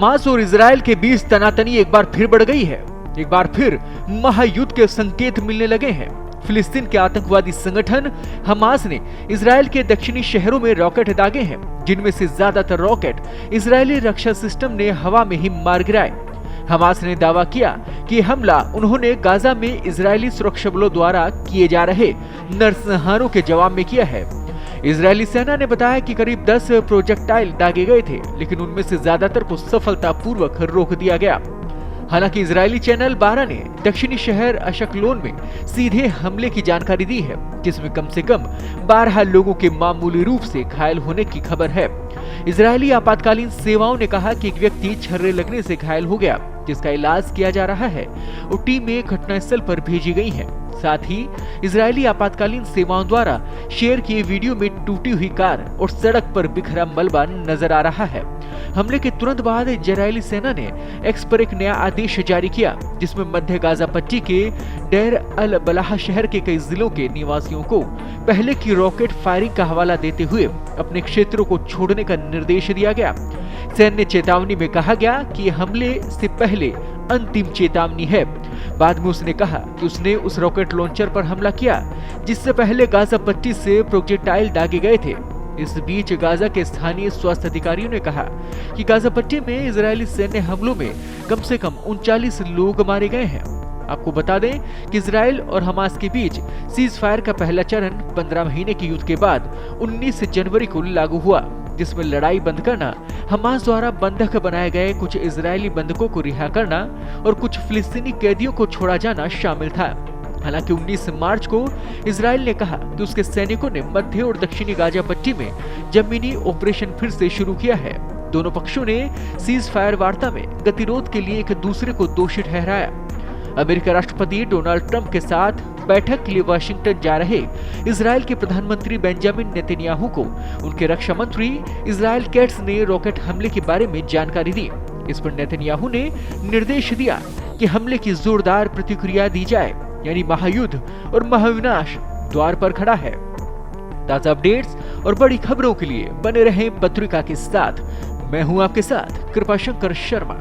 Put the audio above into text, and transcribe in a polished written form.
Hamas और Israel के बीच तनातनी एक बार फिर बढ़ गई है। एक बार फिर महायुद्ध के संकेत मिलने लगे हैं। फिलिस्तीन के आतंकवादी संगठन हमास ने इजराइल के दक्षिणी शहरों में रॉकेट दागे हैं, जिनमें से ज्यादातर रॉकेट इजरायली रक्षा सिस्टम ने हवा में ही मार गिराए। हमास ने दावा किया कि हमला उन्होंने गाजा में इजरायली सुरक्षा बलों द्वारा किए जा रहे नरसंहारों के जवाब में किया है। इजरायली सेना ने बताया कि करीब 10 प्रोजेक्टाइल दागे गए थे, लेकिन उनमें से ज्यादातर को सफलतापूर्वक रोक दिया गया। हालांकि इजरायली चैनल 12 ने दक्षिणी शहर अशकलोन में सीधे हमले की जानकारी दी है, जिसमें कम से कम 12 लोगों के मामूली रूप से घायल होने की खबर है। इजरायली आपातकालीन सेवाओं ने कहा कि एक व्यक्ति छर्रे लगने से घायल हो गया, जिसका इलाज किया जा रहा है और टीमें घटनास्थल पर भेजी गई हैं। साथ ही इजरायली आपातकालीन सेवाओं द्वारा शेयर किए वीडियो में टूटी हुई कार और सड़क पर बिखरा मलबा नजर आ रहा है। हमले के तुरंत बाद इजरायली सेना ने एक्स पर एक नया आदेश जारी किया, जिसमें मध्य गाजा पट्टी के डेर अल बलाह शहर के कई जिलों के निवासियों को पहले की रॉकेट फायरिंग का हवाला देते हुए अपने क्षेत्रों को छोड़ने का निर्देश दिया गया। सैन्य चेतावनी में कहा गया कि हमले से पहले अंतिम चेतावनी है। बाद में उसने कहा कि उसने उस रॉकेट लॉन्चर पर हमला किया जिससे पहले गाजा पट्टी से प्रोजेक्टाइल दागे गए थे। इस बीच गाजा के स्थानीय स्वास्थ्य अधिकारियों ने कहा कि गाजा पट्टी में इजरायली सैन्य हमलों में कम से कम 39 लोग मारे गए हैं। आपको बता दें कि इजराइल और हमास के बीच सीज फायर का पहला चरण 15 महीने के युद्ध के बाद 19 जनवरी को लागू हुआ, जिसमें लड़ाई बंद करना, हमास द्वारा बंधक बनाए गए कुछ इजरायली बंधकों को रिहा करना और कुछ फिलिस्तीनी कैदियों को छोड़ा जाना शामिल था। हालांकि 19 मार्च को इजराइल ने कहा कि उसके सैनिकों ने मध्य और दक्षिणी गाजा पट्टी में जमीनी ऑपरेशन फिर से शुरू किया है। दोनों पक्षों ने सीज फायर वार्ता में गतिरोध के लिए एक दूसरे को दोषी ठहराया। अमेरिका राष्ट्रपति डोनाल्ड ट्रंप के साथ बैठक के लिए वाशिंगटन जा रहे इजराइल के प्रधानमंत्री बेंजामिन नेतन्याहू को उनके रक्षा मंत्री इजराइल कैट्स ने रॉकेट हमले के बारे में जानकारी दी। इस पर नेतन्याहू ने निर्देश दिया कि हमले की जोरदार प्रतिक्रिया दी जाए, यानी महायुद्ध और महाविनाश द्वार पर खड़ा है। ताजा अपडेट्स और बड़ी खबरों के लिए बने रहें पत्रिका के साथ। मैं हूं आपके साथ कृपाशंकर शर्मा।